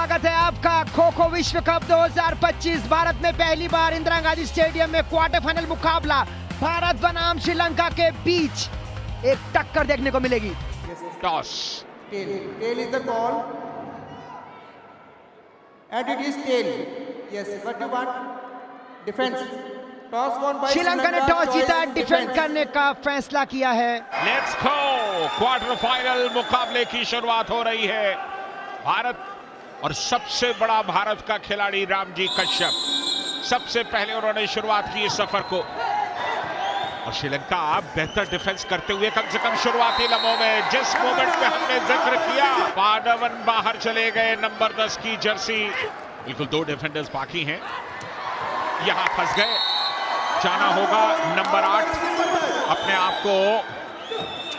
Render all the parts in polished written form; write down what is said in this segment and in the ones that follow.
स्वागत है आपका खो खो विश्व कप 2025। भारत में पहली बार इंदिरा गांधी स्टेडियम में क्वार्टर फाइनल मुकाबला भारत बनाम श्रीलंका के बीच एक टक्कर देखने को मिलेगी। Toss, tail is the call and it is tail. Yes, what you want? Defense. Toss won by Sri Lanka ने टॉस जीता, डिफेंड करने का फैसला किया है। Let's go. क्वार्टर फाइनल मुकाबले की शुरुआत हो रही है। भारत और सबसे बड़ा भारत का खिलाड़ी रामजी कश्यप, सबसे पहले उन्होंने शुरुआत की इस सफर को, और श्रीलंका बेहतर डिफेंस करते हुए कम से कम शुरुआती लम्हों में, जिस मोमेंट में हमने जिक्र किया, पांडवन बाहर चले गए। नंबर 10 की जर्सी, बिल्कुल 2 डिफेंडर्स बाकी हैं, यहां फंस गए। जाना होगा नंबर 8, अपने आप को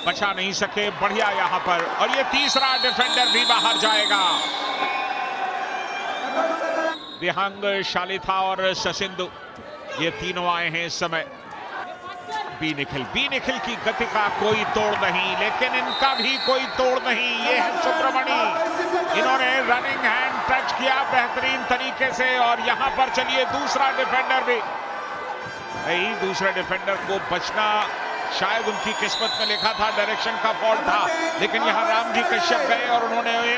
बचा नहीं सके, बढ़िया यहां पर, और ये तीसरा डिफेंडर भी बाहर जाएगा। विहंग, शालिथा और ससिंधु, ये तीनों आए हैं इस समय। बी निखिल की गति का कोई तोड़ नहीं, लेकिन इनका भी कोई तोड़ नहीं। ये है सुब्रमणी, इन्होंने रनिंग हैंड टच किया बेहतरीन तरीके से, और यहां पर चलिए दूसरा डिफेंडर भी, दूसरे डिफेंडर को बचना शायद उनकी किस्मत में लिखा था, डायरेक्शन का फॉल्ट था, लेकिन यहां रामजी कश्यप गए और उन्होंने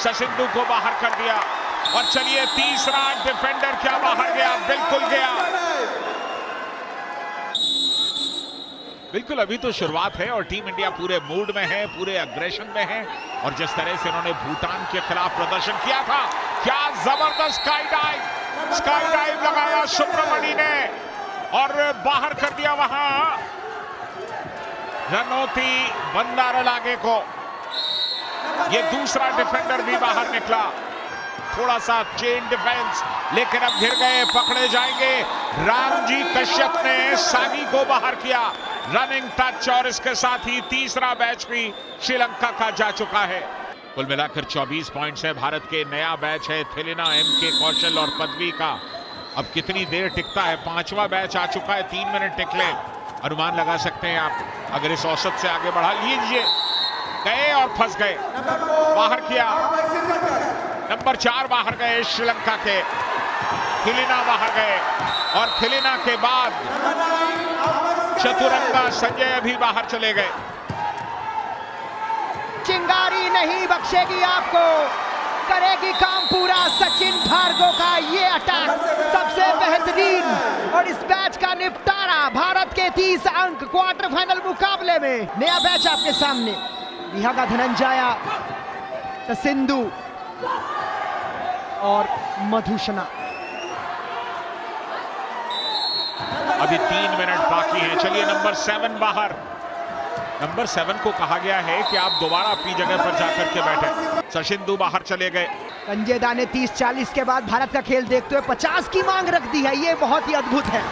ससिंधु को बाहर कर दिया। और चलिए तीसरा डिफेंडर क्या बाहर गया? बिल्कुल गया, बिल्कुल। अभी तो शुरुआत है और टीम इंडिया पूरे मूड में है, पूरे अग्रेशन में है, और जिस तरह से उन्होंने भूटान के खिलाफ प्रदर्शन किया था, क्या जबरदस्त स्काई डाइव लगाया सुब्रमणी ने और बाहर कर दिया वहां रनौती बंदारलागे को। ये दूसरा डिफेंडर भी बाहर निकला, थोड़ा सा चेन डिफेंस, लेकिन अब घिर गए, पकड़े जाएंगे। रामजी कश्यप ने सागी को बाहर किया, रनिंग टच, और इसके साथ ही तीसरा बैच भी श्रीलंका का जा चुका है। कुल मिलाकर 24 पॉइंट्स है भारत के। नया बैच है थिलिना, एमके कौशल और पदवी का। अब कितनी देर टिकता है? 5वां बैच आ चुका है, 3 मिनट टिकले, अनुमान लगा सकते हैं आप अगर इस औसत से आगे बढ़ा लीजिए। गए और फंस गए, बाहर किया। नंबर 4 बाहर गए श्रीलंका के, थिलिना बाहर गए, और थिलिना के बाद चतुरंगा संजय अभी बाहर चले गए। चिंगारी नहीं बख्शेगी आपको, करेगी काम पूरा सचिन भार्गव का ये अटैक, सबसे बेहतरीन, और इस बैच का निपटारा। भारत के 30 अंक क्वार्टर फाइनल मुकाबले में। नया बैच आपके सामने, विहंगा, धनंजया, ससिंधु और मधुषणा। अभी 3 मिनट बाकी हैं। चलिए नंबर 7 बाहर। नंबर 7 को कहा गया है कि आप दोबारा अपनी जगह पर जाकर के बैठे। ससिंधु बाहर चले गए। संजय दा ने 30-40 के बाद भारत का खेल देखते हुए 50 की मांग रख दी है, ये बहुत ही अद्भुत है,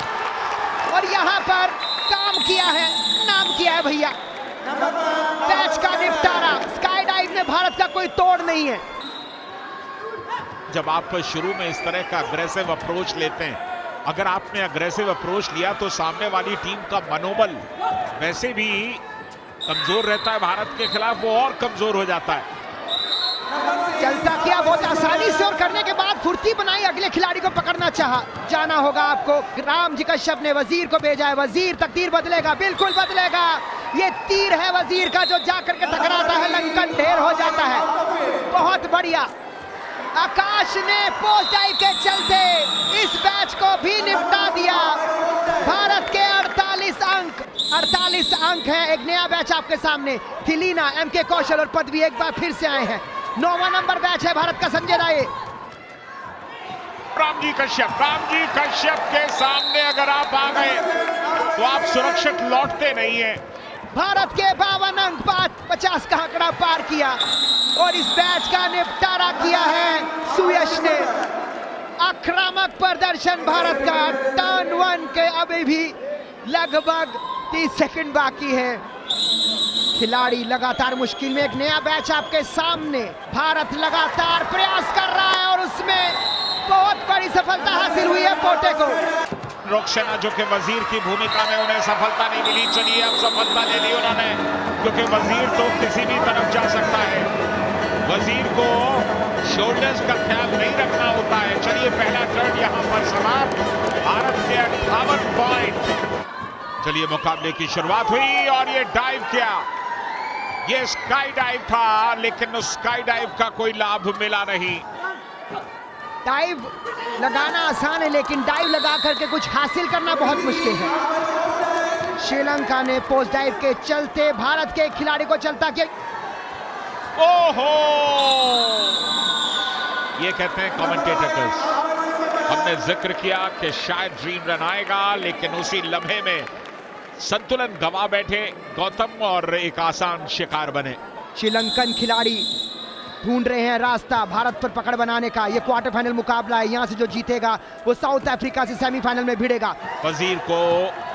और यहाँ पर काम किया है, नाम किया है भैया। बैच का निपटारा, स्काई डाइव में भारत का कोई तोड़ नहीं है। जब आप शुरू में इस तरह का अग्रेसिव अप्रोच लेते हैं, अगर आपने अग्रेसिव अप्रोच लिया तो सामने वाली टीम का मनोबल वैसे भी कमजोर रहता है भारत के खिलाफ, वो और कमजोर हो जाता है। चलता किया बहुत आसानी से, और करने के बाद फुर्ती बनाई, अगले खिलाड़ी को पकड़ना चाहा। जाना होगा आपको, रामजी कश्यप ने वजीर को भेजा है, वजीर तकदीर बदलेगा, बिल्कुल बदलेगा। ये तीर है वजीर का, जो जाकर के टकराता है, लंकन ढेर हो जाता है। बहुत बढ़िया, आकाश ने पोस्ट डाइव के चलते इस बैच को भी निपटा दिया। भारत के 48 अंक है। एक नया बैच आपके सामने, थिलिना, एमके कौशल और पदवी एक बार फिर से आए हैं। 9वां नंबर बैच है भारत का। संजय राय, रामजी कश्यप के सामने अगर आप आ गए तो आप सुरक्षित लौटते नहीं है। भारत के 52 अंक, 50 का आंकड़ा पार किया, और इस बैच का निपटारा किया है सुयश ने। आक्रामक प्रदर्शन भारत का। टर्न 1 के अभी भी लगभग 30 सेकंड बाकी है। खिलाड़ी लगातार मुश्किल में। एक नया बैच आपके सामने, भारत लगातार प्रयास कर रहा है, और उसमें बहुत बड़ी सफलता हासिल हुई है पोटे को। रोकसेना जो कि वजीर की भूमिका में, उन्हें सफलता नहीं मिली। चलिए अब सफलता ले ली उन्होंने, क्योंकि वजीर तो किसी भी तरफ जा सकता है। वजीर को शोल्डर्स का ख्याल नहीं रखना होता है। चलिए पहला टर्न यहां पर समाप्त, भारत के 58 पॉइंट। चलिए मुकाबले की शुरुआत हुई और ये डाइव किया, ये स्काई डाइव था, लेकिन उस स्काई डाइव का कोई लाभ मिला नहीं। डाइव लगाना आसान है, लेकिन डाइव लगा करके कुछ हासिल करना बहुत मुश्किल है। श्रीलंका ने पोस्ट डाइव के चलते भारत के खिलाड़ी को चलता किया। ओहो, ये कहते हैं कमेंटेटर्स, हमने जिक्र किया कि शायद ड्रीम रन आएगा, लेकिन उसी लम्हे में संतुलन गंवा बैठे गौतम और एक आसान शिकार बने। श्रीलंकन खिलाड़ी ढूंढ रहे हैं रास्ता भारत पर पकड़ बनाने का। ये क्वार्टर फाइनल मुकाबला है, यहां से जो जीतेगा वो साउथ अफ्रीका से सेमीफाइनल में भिड़ेगा। वजीर को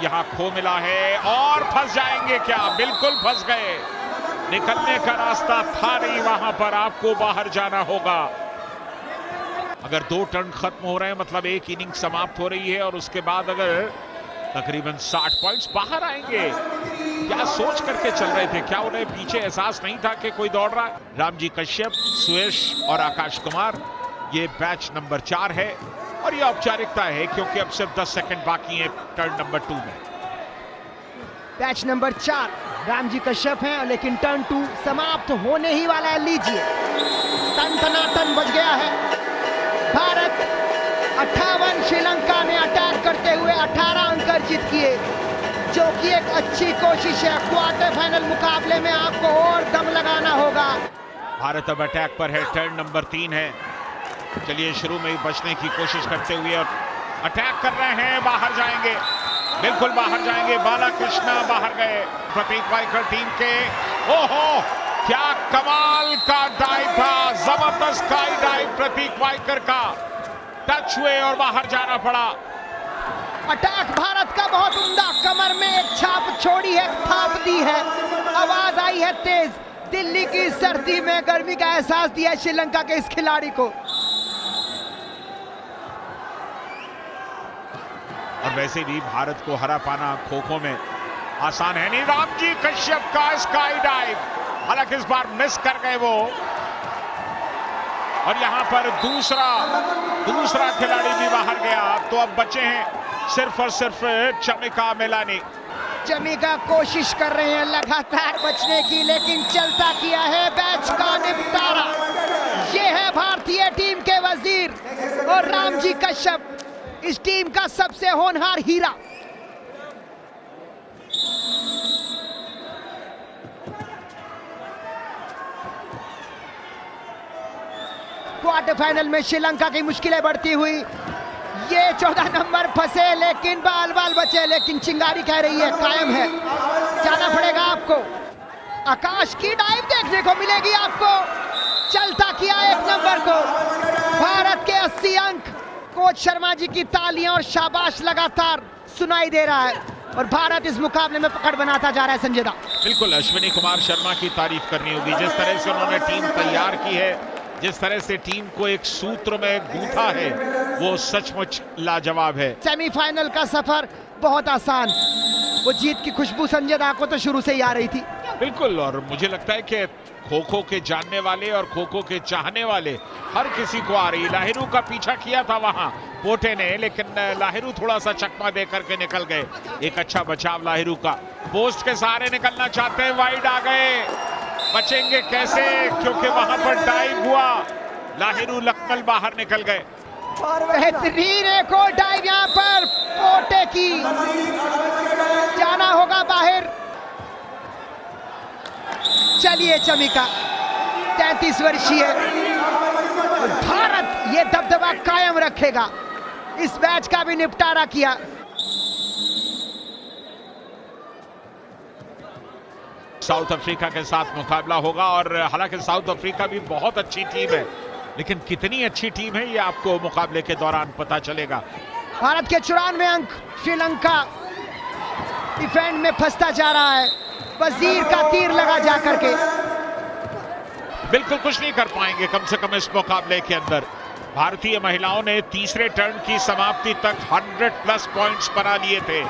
यहां खो मिला है और फंस जाएंगे क्या? बिल्कुल फंस गए, निकलने का रास्ता था नहीं, वहां पर आपको बाहर जाना होगा। अगर 2 टर्न खत्म हो रहे हैं मतलब एक इनिंग समाप्त हो रही है और उसके बाद अगर तकरीबन 60 पॉइंट्स बाहर आएंगे। क्या सोच करके चल रहे थे? क्या उन्हें पीछे एहसास नहीं था कि कोई दौड़ रहा है? रामजी कश्यप, सुयश और आकाश कुमार, ये बैच नंबर 4 है और ये औपचारिकता है क्योंकि अब सिर्फ 10 सेकंड बाकी है टर्न नंबर 2 में। बैच नंबर 4 रामजी कश्यप हैं, लेकिन टर्न 2 समाप्त होने ही वाला है। लीजिए, टन बज गया है। भारत 58, श्रीलंका ने अटैक करते हुए 18 अंक अर्जित किए, जो कि एक अच्छी कोशिश है। क्वार्टर फाइनल मुकाबले में आपको और दम लगाना होगा। भारत अब अटैक पर है, टर्न नंबर 3 है। चलिए शुरू में ही बचने की कोशिश करते हुए और अटैक कर रहे हैं, बाहर जाएंगे, बिल्कुल बाहर जाएंगे। बालाकृष्णा बाहर गए, प्रतीक वाइकर टीम के। ओहो, क्या कमाल का डाइव था, जबरदस्त स्काई डाइव प्रतीक वाइकर का, टच हुए और बाहर जाना पड़ा। अटैक भारत का बहुत उम्दा, कमर में एक छाप छोड़ी है, थाप दी है, आवाज आई है तेज। दिल्ली की सर्दी में गर्मी का एहसास दिया श्रीलंका के इस खिलाड़ी को। और वैसे भी भारत को हरा पाना खो-खो में आसान है नहीं। रामजी कश्यप का स्काई डाइव, हालांकि इस बार मिस कर गए वो। और यहां पर दूसरा खिलाड़ी भी बाहर गया, तो अब बचे हैं सिर्फ और सिर्फ चमिका मिलानी। चमिका कोशिश कर रहे हैं लगातार बचने की, लेकिन चलता किया है बैच का निपटारा। ये है भारतीय टीम के वजीर और रामजी कश्यप, इस टीम का सबसे होनहार हीरा। क्वार्टर फाइनल में श्रीलंका की मुश्किलें बढ़ती हुई, ये 14 नंबर फंसे, लेकिन बाल बचे, लेकिन चिंगारी कह रही है कायम है, जाना पड़ेगा आपको। आकाश की डाइव देखने को मिलेगी आपको, चलता किया 1 नंबर को। भारत के 80 अंक, कोच शर्मा जी की तालियां और शाबाश लगातार सुनाई दे रहा है और भारत इस मुकाबले में पकड़ बनाता जा रहा है। संजय दा, बिल्कुल अश्विनी कुमार शर्मा की तारीफ करनी होगी, जिस तरह से उन्होंने टीम तैयार की है, जिस तरह से टीम को एक सूत्र में गूंथा है, वो सचमुच लाजवाब है। सेमीफाइनल का सफर बहुत आसान, वो जीत की खुशबू संजय दा को तो शुरू से ही आ रही थी। बिल्कुल, और मुझे लगता है कि खो-खो के जानने वाले और खो-खो के चाहने वाले हर किसी को आ रही। लाहिरू का पीछा किया था वहां पोटे ने, लेकिन लाहिरू थोड़ा सा चकमा दे करके निकल गए। एक अच्छा बचाव लाहिरू का, पोस्ट के सहारे निकलना चाहते हैं, वाइड आ गए, बचेंगे कैसे क्योंकि वहां पर डाइव हुआ। लाहिरू लखनल बाहर निकल गए और बेहतरीन एक और डाइव यहां पर पोटे की, जाना होगा बाहर। चलिए चमिका 33 वर्षीय और भारत ये दबदबा कायम रखेगा, इस मैच का भी निपटारा किया। साउथ अफ्रीका के साथ मुकाबला होगा और हालांकि साउथ अफ्रीका भी बहुत अच्छी टीम है, लेकिन कितनी अच्छी टीम है ये आपको मुकाबले के दौरान पता चलेगा। भारत के 94 अंक, श्रीलंका डिफेंड में फंसता जा रहा है, वजीर का तीर लगा जा करके। बिल्कुल कुछ नहीं कर पाएंगे कम से कम इस मुकाबले के अंदर। भारतीय महिलाओं ने तीसरे टर्न की समाप्ति तक 100+ पॉइंट्स बना लिए थे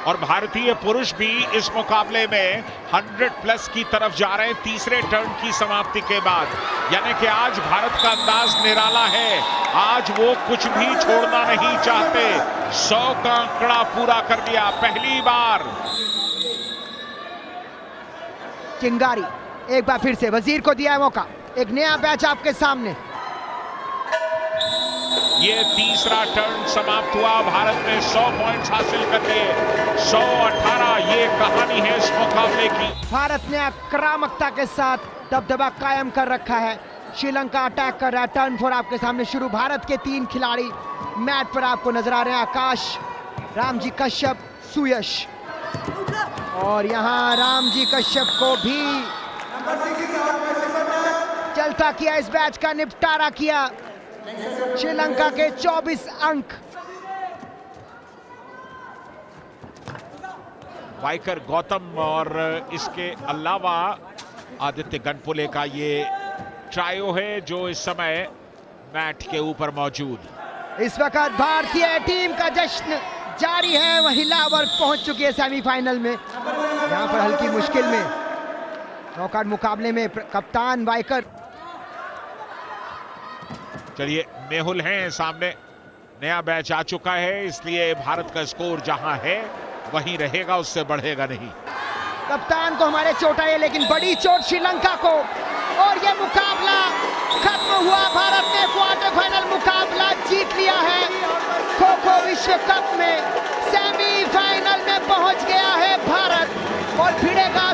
और भारतीय पुरुष भी इस मुकाबले में 100+ की तरफ जा रहे हैं तीसरे टर्न की समाप्ति के बाद। यानी कि आज भारत का अंदाज निराला है, आज वो कुछ भी छोड़ना नहीं चाहते। 100 का आंकड़ा पूरा कर दिया पहली बार। चिंगारी एक बार फिर से वजीर को दिया है मौका, एक नया बैच आपके सामने। ये तीसरा टर्न समाप्त हुआ, भारत ने 100 पॉइंट्स हासिल कर लिए। 118 ये कहानी है इस मुकाबले की। भारत ने आक्रामकता के साथ दबदबा कायम कर रखा है। श्रीलंका अटैक कर रहा है। टर्न 4 आपके सामने शुरू। भारत के 3 खिलाड़ी मैट पर आपको नजर आ रहे हैं, आकाश, रामजी कश्यप, सुयश। और यहाँ रामजी कश्यप को भी चलता किया, इस बैच का निपटारा किया। श्रीलंका के 24 अंक। वाइकर गौतम और इसके अलावा आदित्य गणपुले का ये ट्रायो है जो इस समय मैट के ऊपर मौजूद। इस वक्त भारतीय टीम का जश्न जारी है। महिला वर्ग पहुंच चुकी है सेमीफाइनल में। यहां पर हल्की मुश्किल में नॉकआउट मुकाबले में कप्तान वाइकर। चलिए मेहुल हैं सामने, नया बैच आ चुका है, इसलिए भारत का स्कोर जहां है वहीं रहेगा, उससे बढ़ेगा नहीं। कप्तान को हमारे चोट आई है, लेकिन बड़ी चोट श्रीलंका को। और ये मुकाबला खत्म हुआ। भारत ने क्वार्टर फाइनल मुकाबला जीत लिया है। खो खो विश्व कप में सेमीफाइनल में पहुंच गया है भारत और भिड़ेगा